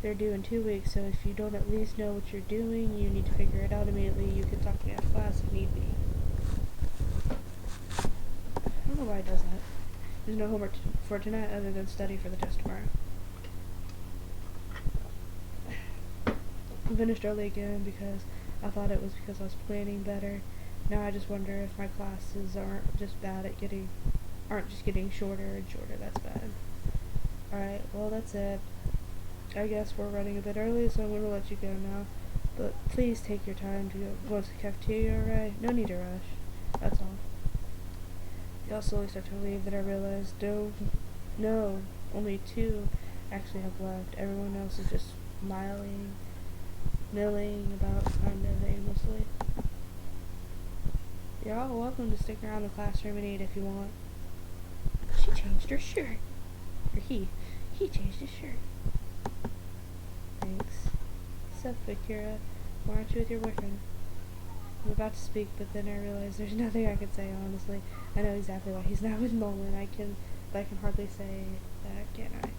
They're due in 2 weeks, so if you don't at least know what you're doing, you need to figure it out immediately. You can talk to me after class if need be. I don't know why he does that. There's no homework for tonight other than study for the test tomorrow. I finished early again because I thought it was because I was planning better. Now I just wonder if my classes aren't just getting shorter and shorter. That's bad. Alright, well that's it. I guess we're running a bit early, so I'm gonna let you go now. But please take your time to go to the cafeteria, alright? No need to rush. That's all. Y'all slowly start to leave, then I realized, no, only 2 actually have left. Everyone else is just milling about kind of aimlessly. You're all welcome to stick around the classroom and eat if you want. She changed her shirt. Or he changed his shirt. Thanks. Sup, Akira? Why aren't you with your boyfriend? I'm about to speak, but then I realized there's nothing I can say, honestly. I know exactly why he's not with Nolan. But I can hardly say that, can I?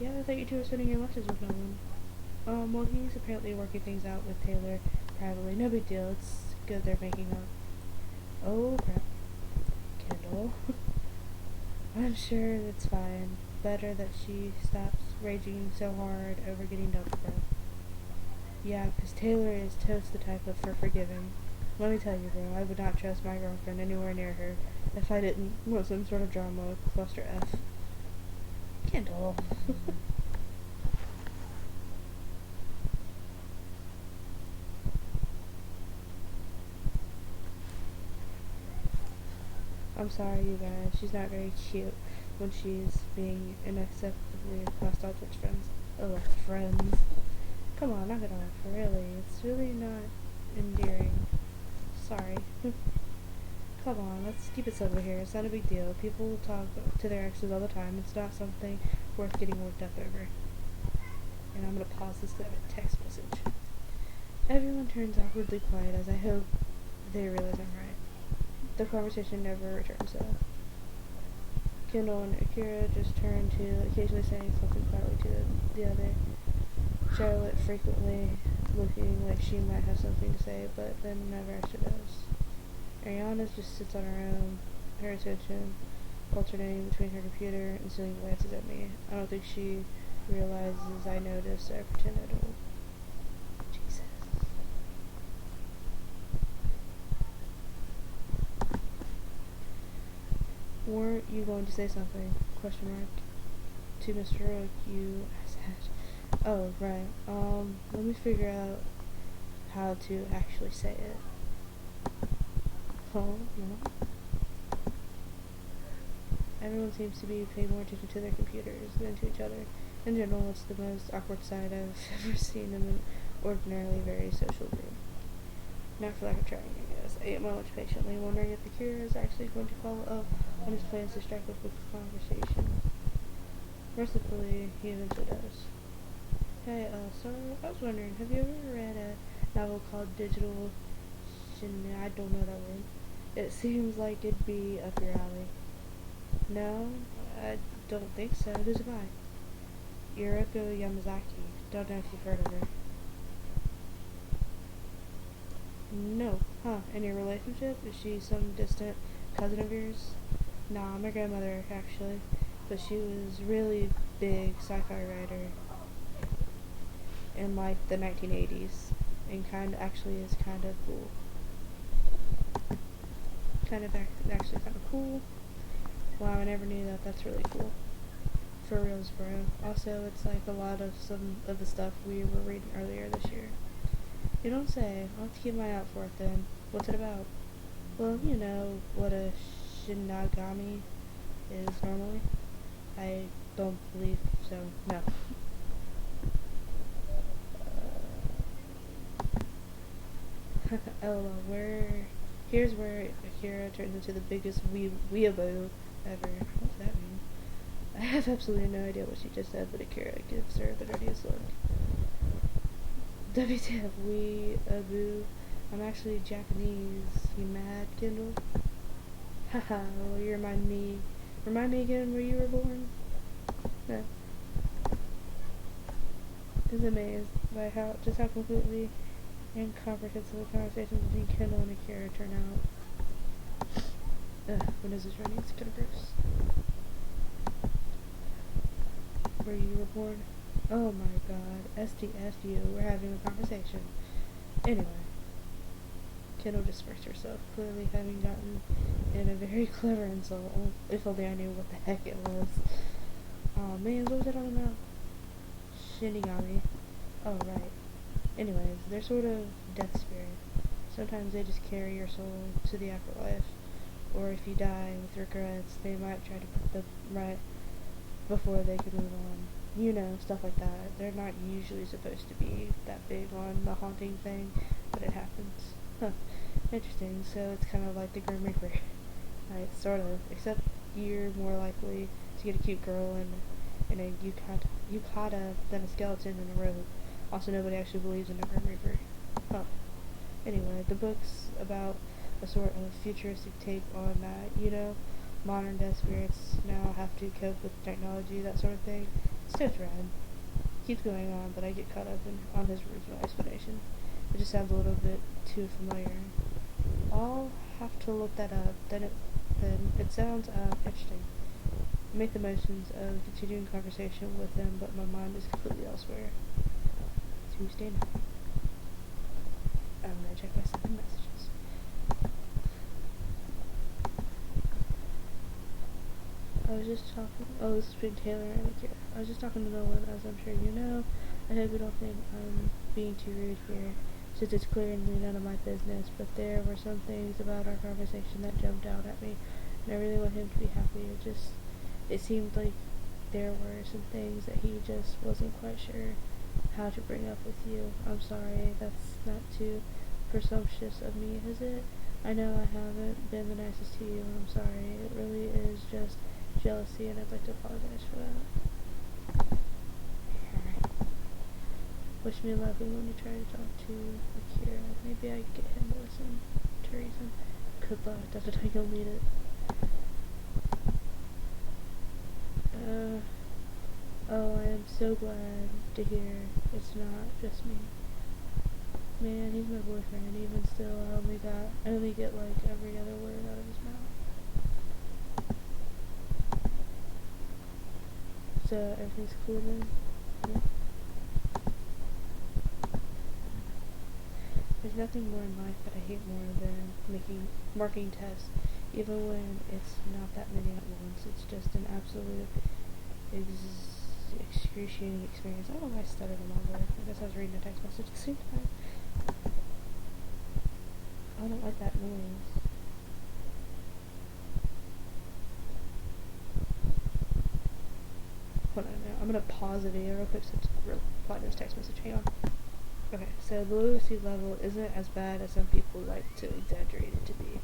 Yeah, I thought you two were spending your lunches with Nolan. Well, he's apparently working things out with Taylor privately. No big deal. It's good they're making up. Oh, crap. Kendall. I'm sure that's fine. Better that she stops raging so hard over getting dumped, bro. Yeah, 'cause Taylor is toast the type of for forgiving. Let me tell you, bro, I would not trust my girlfriend anywhere near her if I didn't want some sort of drama, cluster F. Kendall. I'm sorry, you guys. She's not very cute when she's being unacceptably hostile towards friends. Oh, friends. Come on, knock it off. Really, it's really not endearing. Sorry. Come on, let's keep it simple here. It's not a big deal. People talk to their exes all the time. It's not something worth getting worked up over. And I'm gonna pause this to have a text message. Everyone turns awkwardly quiet as I hope they realize I'm right. The conversation never returns though. Kendall and Akira just turn to occasionally saying something quietly to the other. Charlotte frequently looking like she might have something to say, but then never actually does. Ariana just sits on her attention, alternating between her computer and stealing glances at me. I don't think she realizes I notice, so I pretend I don't. Jesus. Weren't you going to say something? Question mark. To Mr. Rook, you said. Oh, right. Let me figure out how to actually say it. Oh, no. Everyone seems to be paying more attention to their computers than to each other. In general, it's the most awkward sight I've ever seen in an ordinarily very social group. Not for lack of trying, I guess. I ate my lunch patiently, wondering if Akira is actually going to follow up on his plans to strike up with the conversation. Mercifully, he eventually does. Hey, sorry, I was wondering, have you ever read a novel called Digital I don't know that word. It seems like it'd be up your alley. No, I don't think so. Who's it by? Yuriko Yamazaki. Don't know if you've heard of her. No. Huh. In your relationship? Is she some distant cousin of yours? Nah, my grandmother, actually. But she was really big sci-fi writer in like the 1980s. And actually is kind of cool. Actually kind of cool. Wow, I never knew that. That's really cool. For reals, bro. Also, it's like a lot of some of the stuff we were reading earlier this year. You don't say. I'll have to keep my eye out for it then. What's it about? Well, you know what a Shinigami is normally. I don't believe so. No. Oh, here's where Akira turns into the biggest weeaboo ever. What's that mean? I have absolutely no idea what she just said, but Akira gives her the dirtiest look. WTF, weeaboo? I'm actually Japanese. You mad, Kendall? Haha, well, you remind me again where you were born? No. is amazed by how completely incomprehensible conversations between Kendall and Akira turn out. When is this running? It's kind of gross. Where you were born? Oh my god. STFU. We're having a conversation. Anyway. Kendall dispersed herself, clearly having gotten in a very clever insult. If only I knew what the heck it was. Oh man, what was I talking about? Shinigami. Oh right. Anyways, they're sort of death spirit. Sometimes they just carry your soul to the afterlife. Or if you die with regrets, they might try to put them right before they can move on. You know, stuff like that. They're not usually supposed to be that big on the haunting thing, but it happens. Huh. Interesting. So it's kind of like the Grim Reaper. Right, sort of. Except you're more likely to get a cute girl in a yukata than a skeleton in a robe. Also, nobody actually believes in the Grim Reaper. Huh. Anyway, the book's about a sort of futuristic take on that, you know? Modern death spirits now have to cope with technology, that sort of thing. It's just rad. Keeps going on, but I get caught up on his original explanation. It just sounds a little bit too familiar. I'll have to look that up. Then it sounds interesting. Make the motions of continuing conversation with him, but my mind is completely elsewhere. Tuesday night. I'm gonna check my 7 messages. This is between Taylor and Akira. I was just talking to Nolan, as I'm sure you know. I hope you don't think I'm being too rude here, since it's clearly none of my business, but there were some things about our conversation that jumped out at me, and I really want him to be happy. It seemed like there were some things that he just wasn't quite sure how to bring up with you. I'm sorry, that's not too presumptuous of me, is it? I know I haven't been the nicest to you, and I'm sorry. It really is just jealousy, and I'd like to apologize for that. Wish me luck when you try to talk to Akira. Maybe I can get him to listen to reason. Good luck, definitely you'll need it. Oh, I am so glad to hear it's not just me. Man, he's my boyfriend. Even still, I only get like every other word out of his mouth. So everything's cool then? Yeah. There's nothing more in life that I hate more than marking tests, even when it's not that many at once. It's just an absolute excruciating experience. I don't know why I stuttered on my word. I guess I was reading a text message at the same time. I don't like that noise. Hold on a minute. I'm gonna pause the video real quick so to reply to this text message. Hang on. Okay, so the literacy level isn't as bad as some people like to exaggerate it to be.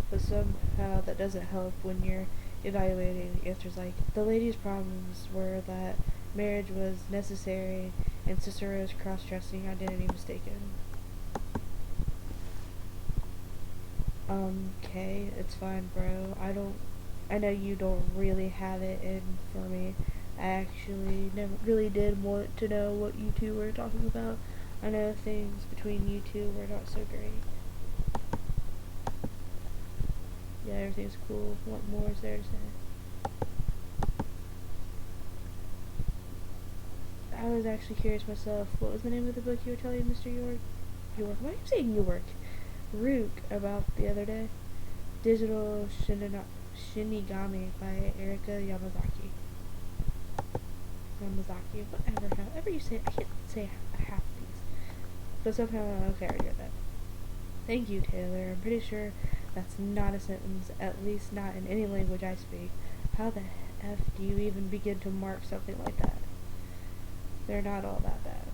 But somehow that doesn't help when you're evaluating answers like, the lady's problems were that marriage was necessary and Cicero's cross-dressing identity mistaken. Okay, it's fine, bro. I know you don't really have it in for me. I actually never really did want to know what you two were talking about. I know things between you two were not so great. Yeah, everything's cool. What more is there to say? I was actually curious myself. What was the name of the book you were telling Mr. York? Why are you saying York? Rook about the other day? Digital Shinigami by Erika Yamazaki. Whatever, however you say it. I can't say half of these. But somehow, okay, I get that. Thank you, Taylor. I'm pretty sure that's not a sentence, at least not in any language I speak. How the F do you even begin to mark something like that? They're not all that bad.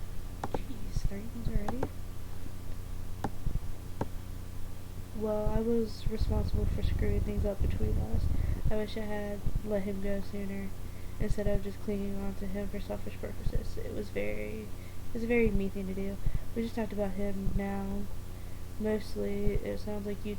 Jeez, 3 months already? Well, I was responsible for screwing things up between us. I wish I had let him go sooner, instead of just clinging on to him for selfish purposes. It was a very me thing to do. We just talked about him now. Mostly, it sounds like you